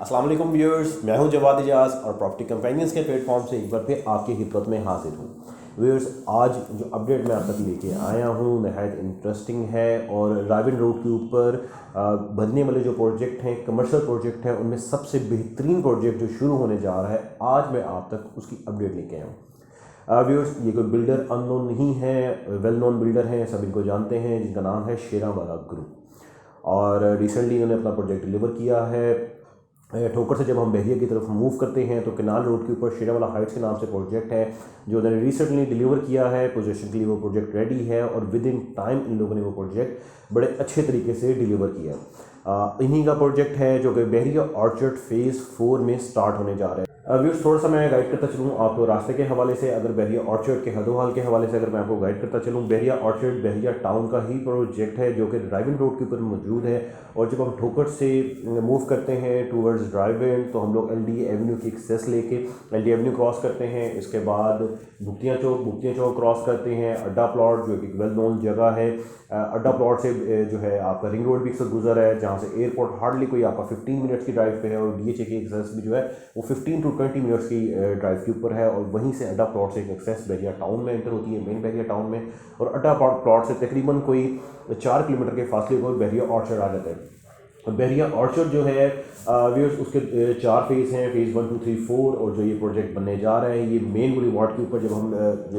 अस्सलाम वालेकुम व्यूअर्स, मैं हूं जवाद इजाज और प्रॉपर्टी कंपेनियंस के प्लेटफॉर्म से एक बार फिर आपकी खिदमत में हाजिर हूं। व्यूअर्स, आज जो अपडेट मैं आप तक लेके आया हूं नहायत इंटरेस्टिंग है और राविन रोड के ऊपर बनने वाले जो प्रोजेक्ट हैं, कमर्शियल प्रोजेक्ट हैं, उनमें सबसे बेहतरीन प्रोजेक्ट जो शुरू होने जा रहा है, आज मैं आप तक उसकी अपडेट लेके आया हूँ। व्यूअर्स, ये कोई बिल्डर अननोन नहीं है, वेल नोन बिल्डर हैं, सब इनको जानते हैं, जिनका नाम है शेरावाला ग्रुप। और रिसेंटली इन्होंने अपना प्रोजेक्ट डिलीवर किया है। ठोकर से जब हम बहरिया की तरफ मूव करते हैं तो केनाल रोड के ऊपर शेरावाला हाइट्स के नाम से प्रोजेक्ट है जो उन्होंने रिसेंटली डिलीवर किया है। पोजीशन के लिए वो प्रोजेक्ट रेडी है और विद इन टाइम इन लोगों ने वो प्रोजेक्ट बड़े अच्छे तरीके से डिलीवर किया है। इन्हीं का प्रोजेक्ट है जो कि बहरिया ऑर्चर्ड फेज़ 4 में स्टार्ट होने जा रहा है। व्यूअर्स, थोड़ा सा मैं गाइड करता चलूँ आपको रास्ते के हवाले से। अगर बहरिया ऑर्चर्ड के हदोहाल के हवाले से अगर मैं आपको गाइड करता चलूँ, बहरिया ऑर्चर्ड बहरिया टाउन का ही प्रोजेक्ट है जो कि ड्राइविंग रोड के ऊपर मौजूद है। और जब हम ठोकर से मूव करते हैं टूवर्ड्स ड्राइविंग तो हम लोग LD एवेन्यू की एक्सेस लेके LD एवेन्यू क्रॉस करते हैं। इसके बाद भुगतिया चौक क्रॉस करते हैं। अड्डा प्लॉट जो कि वेल नोन जगह है, अड्डा प्लॉट से जो है आपका रिंग रोड भी से गुजर है जहाँ से एयरपोर्ट हार्डली कोई आपका 15 मिनट्स की ड्राइव पे है और DHA की एक्सेस भी जो है वो 15 to 20 मिनट्स की ड्राइव के ऊपर है। और वहीं से अड्डा प्लॉट से एक एक्सेस बहरिया टाउन में एंटर होती है, मेन बहरिया टाउन में। और अड्डा प्लॉट से तकरीबन कोई 4 किलोमीटर के फासले को बहरिया ऑर्चर्ड आ जाता है। बहरिया ऑर्चर्ड जो है व्यूअर्स, उसके 4 फेज़ हैं, फेज़ 1 2 3 4। और जो ये प्रोजेक्ट बनने जा रहे हैं, ये मेन बुलेवार्ड के ऊपर जब हम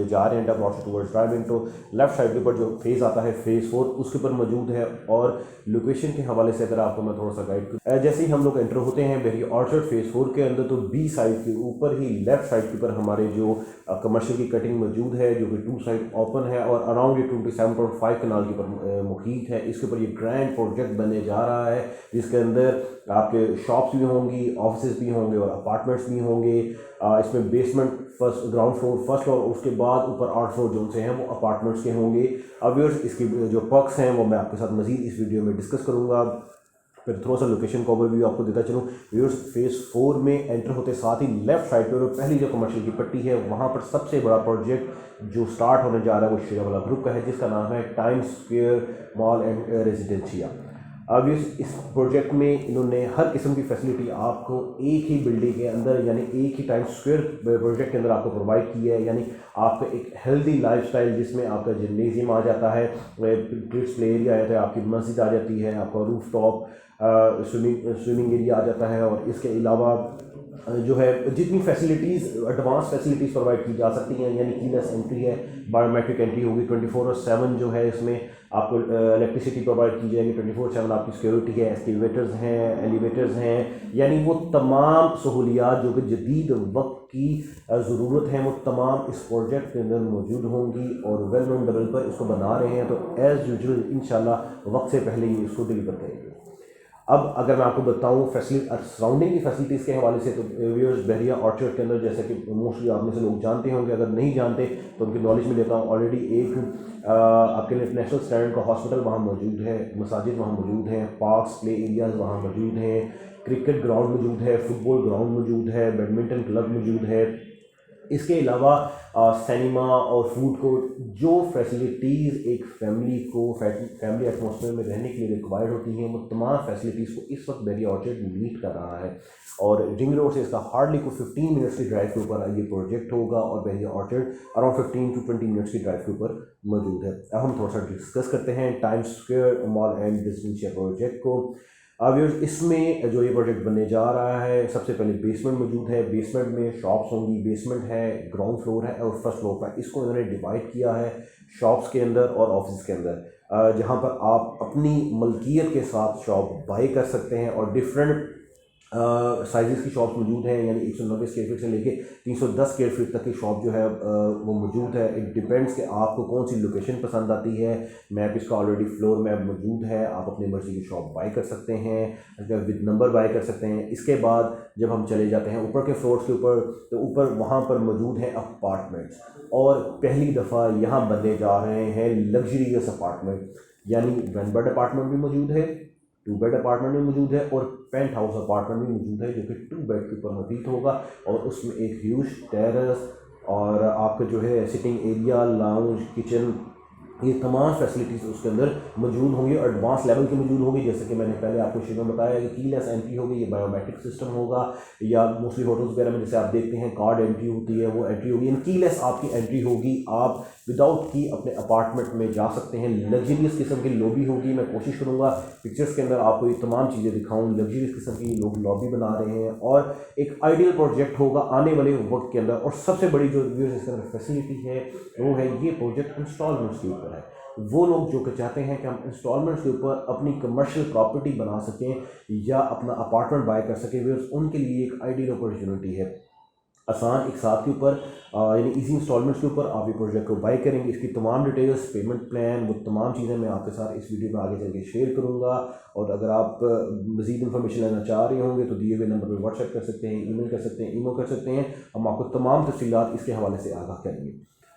जा रहे हैं अड्डा प्लॉट से टूवर्ड्स ड्राइविंग तो लेफ्ट साइड के ऊपर जो फेज़ आता है फेज़ 4 उसके ऊपर मौजूद है। और लोकेशन के हवाले से अगर आपको मैं थोड़ा सा गाइड करूँ, जैसे ही हम लोग एंटर होते हैं बहरिया ऑर्चर्ड फेज़ 4 के अंदर तो B साइड के ऊपर ही लेफ्ट साइड के ऊपर हमारे जो कमर्शियल की कटिंग मौजूद है जो कि 2 साइड ओपन है और अराउंड ये 27.5 कनाल के ऊपर मुहीत है। इसके ऊपर ये ग्रैंड प्रोजेक्ट बनने जा रहा है जिसके अंदर आपके शॉप्स भी होंगी, ऑफिस भी होंगे और अपार्टमेंट्स भी होंगे। इसमें basement first ground floor first floor, उसके बाद ऊपर 8 फ्लोर जो से हैं वो अपार्टमेंट्स के होंगे। अब इसकी जो पर्क्स हैं वो मैं आपके साथ मज़ीद इस वीडियो में डिस्कस करूँगा। फिर थोड़ा सा लोकेशन का ओवरव्यू आपको देता चलूँ। व्यूअर्स, फेज़ 4 में एंटर होते साथ ही लेफ्ट साइड पर पहली जो कमर्शियल की पट्टी है वहाँ पर सबसे बड़ा प्रोजेक्ट जो स्टार्ट होने जा रहा है वो शेरावाला ग्रुप का है जिसका नाम है times square mall and residencia. अब इस प्रोजेक्ट में इन्होंने हर किस्म की फैसिलिटी आपको एक ही बिल्डिंग के अंदर यानी एक ही टाइम्स स्क्वायर प्रोजेक्ट के अंदर आपको प्रोवाइड की है। यानी आपका एक हेल्दी लाइफस्टाइल जिसमें आपका जिम्नेजियम आ जाता है, किड्स प्ले एरिया आ जाता है, आपकी मस्जिद आ जाती है, आपका रूफ टॉप स्विमिंग एरिया आ जाता है। और इसके अलावा जो है जितनी फैसिलिटीज़ एडवांस फैसिलिटीज़ प्रोवाइड की जा सकती हैं, यानी कीलेस एंट्री है, बायोमेट्रिक एंट्री होगी, 24/7 जो है इसमें आपको इलेक्ट्रिसिटी प्रोवाइड की जाएगी, 24/7 आपकी सिक्योरिटी है, एक्सकेवेटर्स हैं, एलिवेटर्स हैं, यानी वो तमाम सहूलियात जो कि जदीद वक्त की ज़रूरत हैं वो तमाम इस प्रोजेक्ट के अंदर मौजूद होंगी। और वेल नोन डेवलपर इसको बना रहे हैं तो एज़ यूजुअल इंशाल्लाह वक्त से पहले ही इसको डिलीवर करेंगे। अब अगर मैं आपको बताऊं सराउंडिंग की फैसिलिटीज़ के हवाले से तो व्यूअर्स, बहरिया ऑर्चर्ड के अंदर जैसे कि मोस्टली आप में से लोग जानते होंगे, अगर नहीं जानते तो उनकी नॉलेज में लेता हूँ। ऑलरेडी एक आपके लिए नेशनल स्टैंडर्ड का हॉस्पिटल वहाँ मौजूद है, मसाजिद वहाँ मौजूद हैं, पार्क्स प्ले एरियाज़ वहाँ मौजूद हैं, क्रिकेट ग्राउंड मौजूद है, फुटबॉल ग्राउंड मौजूद है, बैडमिंटन क्लब मौजूद है। इसके अलावा सिनेमा और फूड कोर्ट, जो फैसिलिटीज़ एक फैमिली को फैमिली एटमॉस्फेयर में रहने के लिए रिक्वायर्ड होती हैं वो तमाम फैसिलिटीज़ को इस वक्त बहरिया ऑर्चर्ड मीट कर रहा है। और रिंग रोड से इसका हार्डली को 15 मिनट्स की ड्राइव के ऊपर ये प्रोजेक्ट होगा और बहरिया ऑर्चर्ड अराउंड 15 to 20 मिनट्स की ड्राइव के ऊपर मौजूद है। अब हम थोड़ा सा डिस्कस करते हैं times square mall and residencia project को। अब इसमें जो ये प्रोजेक्ट बनने जा रहा है, सबसे पहले बेसमेंट मौजूद है, बेसमेंट में शॉप्स होंगी, बेसमेंट है, ग्राउंड फ्लोर है और फर्स्ट फ्लोर पर इसको इन्होंने डिवाइड किया है शॉप्स के अंदर और ऑफिस के अंदर, जहां पर आप अपनी मलकियत के साथ शॉप बाई कर सकते हैं। और डिफरेंट साइज़ की शॉप्स मौजूद हैं, यानी 190 स्क्वायर फीट से लेके 310 स्क्वायर फीट तक की शॉप जो है वो मौजूद है। इट डिपेंड्स कि आपको कौन सी लोकेशन पसंद आती है। मैप इसका ऑलरेडी फ्लोर मैप मौजूद है, आप अपनी मर्ज़ी की शॉप बाई कर सकते हैं, विद नंबर बाई कर सकते हैं। इसके बाद जब हम चले जाते हैं ऊपर के फ्लोर्स के ऊपर तो ऊपर वहाँ पर मौजूद हैं अपार्टमेंट्स और पहली दफ़ा यहाँ बनने जा रहे हैं लग्जरियस अपार्टमेंट, यानी 1 बेड अपार्टमेंट भी मौजूद है, 2 बेड अपार्टमेंट भी मौजूद है और पेंट हाउस अपार्टमेंट भी मौजूद है जो कि 2 बेड के ऊपर मुफीद होगा। और उसमें एक ह्यूज टेरेस और आपका जो है सिटिंग एरिया, लाउंज, किचन ये तमाम फैसिलिटीज़ उसके अंदर मौजूद होंगी और एडवांस लेवल की मौजूद होगी। जैसे कि मैंने पहले आपको शुरू में बताया कि कीलेस एंट्री होगी, ये बायोमेट्रिक सिस्टम होगा, या मोस्टली होटल्स वगैरह में जैसे आप देखते हैं कार्ड एंट्री होती है, वो एंट्री होगी। इन कीलेस आपकी एंट्री होगी, आप विदाउट की अपने अपार्टमेंट में जा सकते हैं। लग्जरियस किस्म की लॉबी होगी। मैं कोशिश करूँगा पिक्चर्स के अंदर आपको ये तमाम चीज़ें दिखाऊँ। लग्जरियस किस्म की लोग लॉबी बना रहे हैं और एक आइडियल प्रोजेक्ट होगा आने वाले वक्त के अंदर। और सबसे बड़ी जो इसके अंदर फैसिलिटी है वो है ये प्रोजेक्ट इंस्टॉलमेंट्स के ऊपर है। वो लोग जो कि चाहते हैं कि हम इंस्टॉलमेंट्स के ऊपर अपनी कमर्शियल प्रॉपर्टी बना सकें या अपना अपार्टमेंट बाय कर सकें, वे उनके लिए एक आइडियल अपॉर्चुनिटी है। आसान एक साथ के ऊपर यानी इजी इंस्टॉलमेंट्स के ऊपर आप ये प्रोजेक्ट को बाय करेंगे। इसकी तमाम डिटेल्स, पेमेंट प्लान, वो तमाम चीज़ें मैं आपके साथ इस वीडियो में आगे चल के शेयर करूँगा। और अगर आप मज़ीद इन्फॉर्मेशन लेना चाह रहे होंगे तो दिए हुए नंबर पर व्हाट्सएप कर सकते हैं, ईमेल कर सकते हैं, ईमेल कर सकते हैं। हम आपको तमाम तफसीलात इसके हवाले से आगाह करेंगे।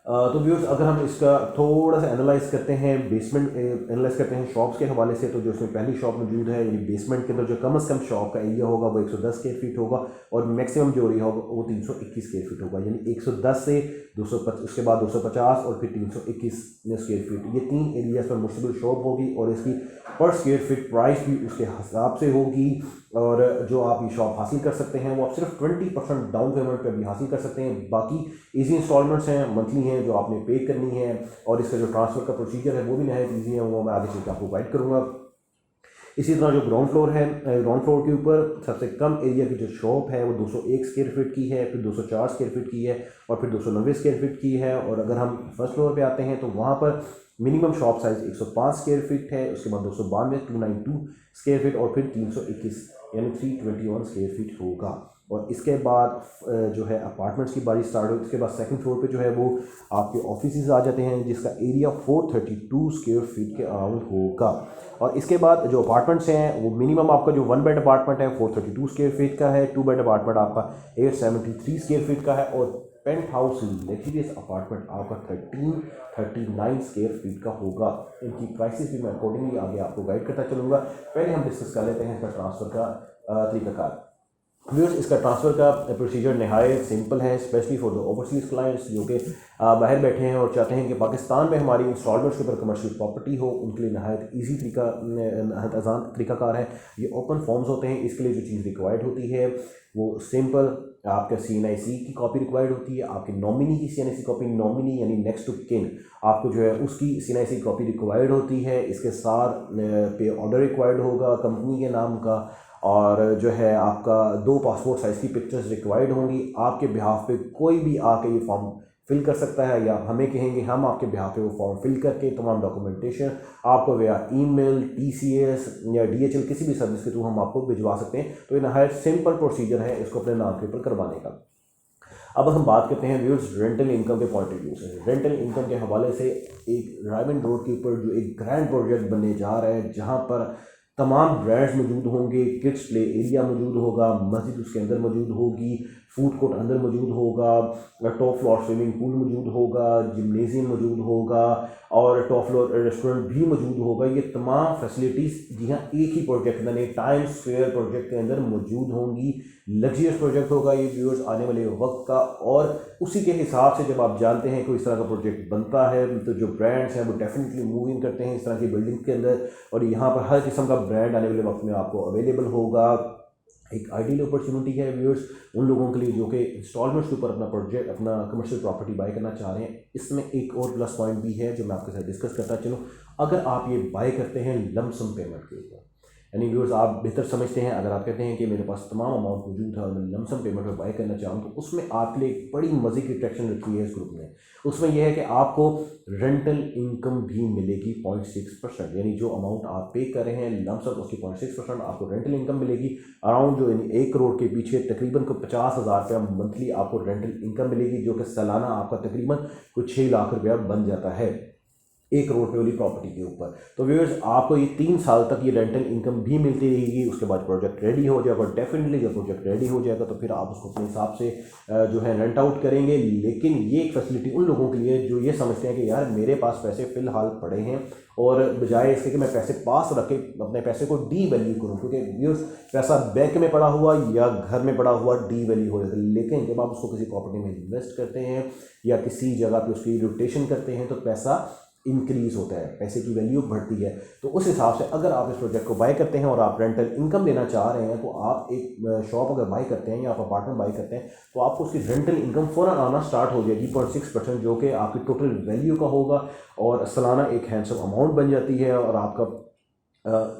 तो व्यूअर्स, अगर हम इसका थोड़ा सा एनालाइज करते हैं, बेसमेंट एनालाइज करते हैं शॉप्स के हवाले से, तो जो इसमें पहली शॉप मौजूद है यानी बेसमेंट के अंदर जो कम से कम शॉप का एरिया होगा वो 110 स्क्वायर फीट होगा और मैक्सिमम जो एरिया होगा वो 321 स्क्वायर फीट होगा। यानी 110 से 250, उसके बाद 250 और फिर 321 स्क्वायर फीट, ये 3 एरियाज पर मुश्तमिल शॉप होगी। और इसकी पर स्क्वायर फीट प्राइस भी उसके हिसाब से होगी। और जो आप ये शॉप हासिल कर सकते हैं वो आप सिर्फ 20% डाउन पेमेंट पर भी हासिल कर सकते हैं। बाकी इजी इंस्टॉलमेंट्स हैं, मंथली हैं, जो आपने पे करनी है। और इसका जो ट्रांसफ़र का प्रोसीजर है वो भी नहायत ईजी है, वो मैं आगे चलकर आपको गाइड करूँगा। इसी तरह जो ग्राउंड फ्लोर है, ग्राउंड फ्लोर के ऊपर सबसे कम एरिया की जो शॉप है वो 201 स्क्वायर फीट की है, फिर 204 स्क्वायर फीट की है और फिर 290 स्क्वायर फीट की है। और अगर हम फर्स्ट फ्लोर पे आते हैं तो वहाँ पर minimum shop size 105 square feet है, उसके बाद 292 स्क्वायर फीट और फिर 321 यानी 321 स्क्वायर फीट होगा। और इसके बाद जो है अपार्टमेंट्स की बारी स्टार्ट होगी। इसके बाद सेकंड फ्लोर पे जो है वो आपके ऑफिसेज आ जाते हैं, जिसका एरिया 432 स्क्वायर फीट के अराउंड होगा। और इसके बाद जो अपार्टमेंट्स हैं वो मिनिमम आपका जो 1 बेड अपार्टमेंट है 432 स्क्वायर फीट का है, 2 बेड अपार्टमेंट आपका 873 स्क्वायर फीट का है और पेंट हाउस लग्जरियस अपार्टमेंट आपका 1339 स्क्वायर फीट का होगा। इनकी प्राइसेस भी मैं अकॉर्डिंगली आगे आपको गाइड करता चलूँगा। पहले हम डिस्कस कर लेते हैं इसका ट्रांसफ़र का तरीक़ाकार। व्यूअर्स, इसका ट्रांसफ़र का प्रोसीजर नहायत सिंपल है, specially for the overseas clients जो कि बाहर बैठे हैं और चाहते हैं कि पाकिस्तान में हमारी इंस्टॉलमेंट्स के ऊपर कमर्शियल प्रॉपर्टी हो। उनके लिए नहायत ईजी तरीका, नहायत आसान तरीकाकार है। ये ओपन फॉर्म्स होते हैं। इसके लिए जो चीज़ रिक्वायर्ड होती है वो सिंपल, आपका CNIC की कॉपी रिक्वायर्ड होती है, आपके नॉमिनी की CNIC कॉपी, नॉमिनी यानी नेक्स्ट टू किन आपको जो है उसकी CNIC कॉपी रिक्वायर्ड होती है। इसके साथ पे ऑर्डर रिक्वायर्ड होगा कंपनी के नाम का, और जो है आपका 2 पासपोर्ट साइज़ की पिक्चर्स रिक्वायर्ड होंगी। आपके बिहाफ पे कोई भी आके ये फॉर्म फिल कर सकता है या हमें कहेंगे, हम आपके बिहाफ पे वो फॉर्म फिल करके तमाम डॉक्यूमेंटेशन आपको वया ईमेल, TCS या DHL किसी भी सर्विस के थ्रू हम आपको भिजवा सकते हैं। तो ये नहायत सिंपल प्रोसीजर है इसको अपने नाम के ऊपर करवाने का। अब हम बात करते हैं व्यूअर्स रेंटल इनकम के पॉइंट ऑफ व्यू से। रेंटल इनकम के हवाले से एक रायमंड रोड के ऊपर जो एक ग्रैंड प्रोजेक्ट बनने जा रहा है, जहाँ पर तमाम ब्रांड्स मौजूद होंगे, किड्स प्ले एरिया मौजूद होगा, मस्जिद उसके अंदर मौजूद होगी, फूड कोर्ट अंदर मौजूद होगा, टॉप फ्लोर स्विमिंग पूल मौजूद होगा, जिमनेजियम मौजूद होगा और टॉप फ्लोर रेस्टोरेंट भी मौजूद होगा। ये तमाम फैसिलिटीज़ जी हाँ एक ही प्रोजेक्ट यानी टाइम्स स्क्वायर प्रोजेक्ट के अंदर मौजूद होंगी। लग्जरियस प्रोजेक्ट होगा ये व्यूअर्स आने वाले वक्त का। और उसी के हिसाब से जब आप जानते हैं कोई इस तरह का प्रोजेक्ट बनता है तो जो ब्रांड्स हैं वो डेफिनेटली मूव इन करते हैं इस तरह की बिल्डिंग के अंदर। और यहाँ पर हर किस्म का ब्रांड आने वाले वक्त में आपको अवेलेबल होगा। एक आइडियल अपॉर्चुनिटी है व्यूअर्स उन लोगों के लिए जो कि इंस्टॉलमेंट्स के ऊपर अपना प्रोजेक्ट, अपना कमर्शियल प्रॉपर्टी बाय करना चाह रहे हैं। इसमें एक और प्लस पॉइंट भी है जो मैं आपके साथ डिस्कस करता चलूँ। अगर आप ये बाय करते हैं लमसम पेमेंट के ऊपर, यानी व्यूअर्स आप बेहतर समझते हैं, अगर आप कहते हैं कि मेरे पास तमाम अमाउंट मौजूद है और मैं लमसम पेमेंट पर बाय करना चाहूँ, तो उसमें आपके लिए एक बड़ी मज़े की अट्रैक्शन रखी है इस ग्रुप ने। उसमें यह है कि आपको रेंटल इनकम भी मिलेगी 0.6%, यानी जो अमाउंट आप पे कर रहे हैं लमसम उसकी 0.6% आपको रेंटल इनकम मिलेगी। अराउंड जो यानी 1 करोड़ के पीछे तकरीबन को 50,000 रुपया मंथली आपको रेंटल इनकम मिलेगी, जो कि सालाना आपका तकरीबन कुछ 6 लाख रुपया बन जाता है 1 करोड़ पे वाली प्रॉपर्टी के ऊपर। तो व्यूअर्स आपको ये 3 साल तक ये रेंटल इनकम भी मिलती रहेगी। उसके बाद प्रोजेक्ट रेडी हो जाएगा, डेफिनेटली जब प्रोजेक्ट रेडी हो जाएगा तो फिर आप उसको अपने हिसाब से जो है रेंट आउट करेंगे। लेकिन ये एक फैसिलिटी उन लोगों के लिए जो ये समझते हैं कि यार मेरे पास पैसे फ़िलहाल पड़े हैं और बजाय इसके कि मैं पैसे पास रख के अपने पैसे को डी वैल्यू करूँ, क्योंकि व्यूअर्स पैसा बैंक में पड़ा हुआ या घर में पड़ा हुआ डी वैल्यू हो जाता है। लेकिन जब आप उसको किसी प्रॉपर्टी में इन्वेस्ट करते हैं या किसी जगह पे उसकी रोटेशन करते हैं तो पैसा इंक्रीज़ होता है, पैसे की वैल्यू बढ़ती है। तो उस हिसाब से अगर आप इस प्रोजेक्ट को बाय करते हैं और आप रेंटल इनकम लेना चाह रहे हैं, तो आप एक शॉप अगर बाय करते हैं या आप अपार्टमेंट बाय करते हैं, तो आपको उसकी रेंटल इनकम फ़ौरन आना स्टार्ट हो जाएगी 0.6%, जो कि आपकी टोटल वैल्यू का होगा और सालाना एक हैंडसम अमाउंट बन जाती है। और आपका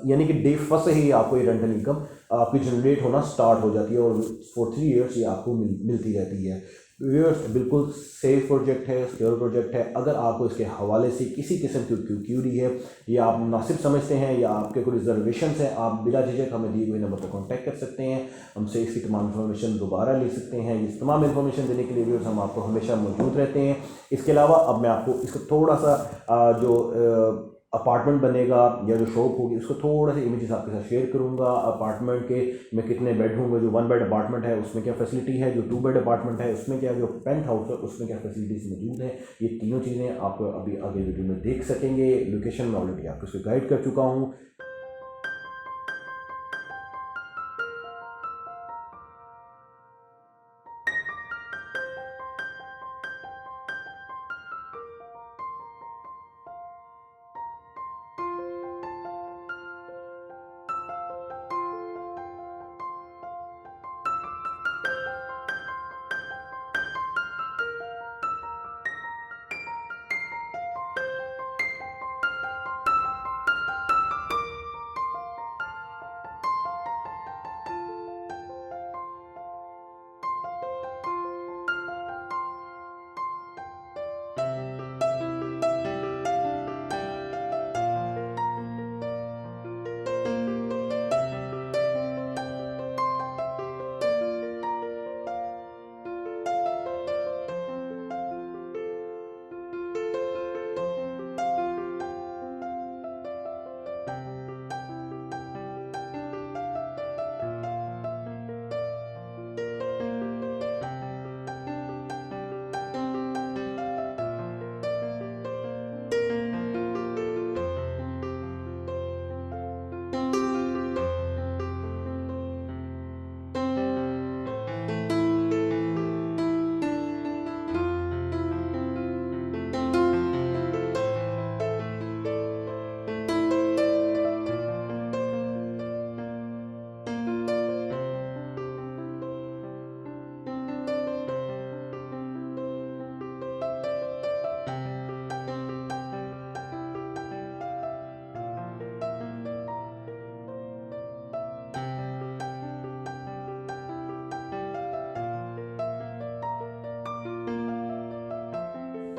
यानी कि डे फर्स्ट से ही आपको ये रेंटल इनकम आपकी जनरेट होना स्टार्ट हो जाती है और फॉर 3 इयर्स ये आपको मिलती रहती है। व्यूअर्स, बिल्कुल सेफ प्रोजेक्ट है, सिक्योर प्रोजेक्ट है। अगर आपको इसके हवाले से किसी किस्म की क्यूरी है या आप मुनासिब समझते हैं या आपके कोई रिजर्वेशन है, आप बिला झिझक हमें दिए हुए नंबर पर कॉन्टैक्ट कर सकते हैं। हमसे इसकी तमाम इन्फॉर्मेशन दोबारा ले सकते हैं। इस तमाम इन्फॉर्मेशन देने के लिए व्यूअर्स हम आपको हमेशा मौजूद रहते हैं। इसके अलावा अब मैं आपको इसका थोड़ा सा जो अपार्टमेंट बनेगा या जो शॉप होगी उसको थोड़ा सा इमेजेस आपके साथ शेयर करूंगा। अपार्टमेंट के में कितने बेड होंगे, जो 1 बेड अपार्टमेंट है उसमें क्या फैसिलिटी है, जो 2 बेड अपार्टमेंट है उसमें क्या, जो पेंट हाउस है उसमें क्या फैसिलिटीज़ मौजूद है। ये तीनों चीज़ें आप अभी आगे वीडियो में देख सकेंगे। लोकेशन में ऑलरेडी आपको इसको गाइड कर चुका हूँ।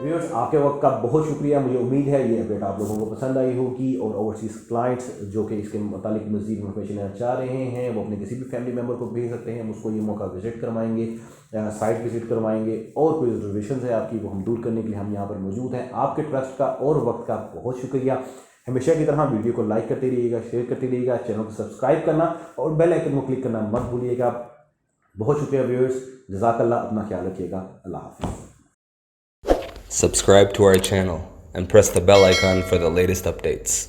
व्यूअर्स, आपके वक्त का बहुत शुक्रिया। मुझे उम्मीद है ये अपडेट आप लोगों को पसंद आई होगी और ओवरसीज़ क्लाइंट्स जो कि इसके मुतालिक मज़ीद इन्फॉर्मेशन लेना चाह रहे हैं वो अपने किसी भी फैमिली मेम्बर को भेज सकते हैं। हम उसको ये मौका विज़िट करवाएंगे, साइट विज़िट करवाएंगे और कोई रिजर्वेशन है आपकी वो हम दूर करने के लिए हम यहाँ पर मौजूद हैं। आपके ट्रस्ट का और वक्त का बहुत शुक्रिया। हमेशा की तरह वीडियो को लाइक करते रहिएगा, शेयर करते रहिएगा, चैनल को सब्सक्राइब करना और बेल आइकन को क्लिक करना मत भूलिएगा। बहुत शुक्रिया व्यूअर्स, जज़ाकल्लाह, अपना ख्याल रखिएगा। अल्लाह हाफ़िज़। Subscribe to our channel and press the bell icon for the latest updates.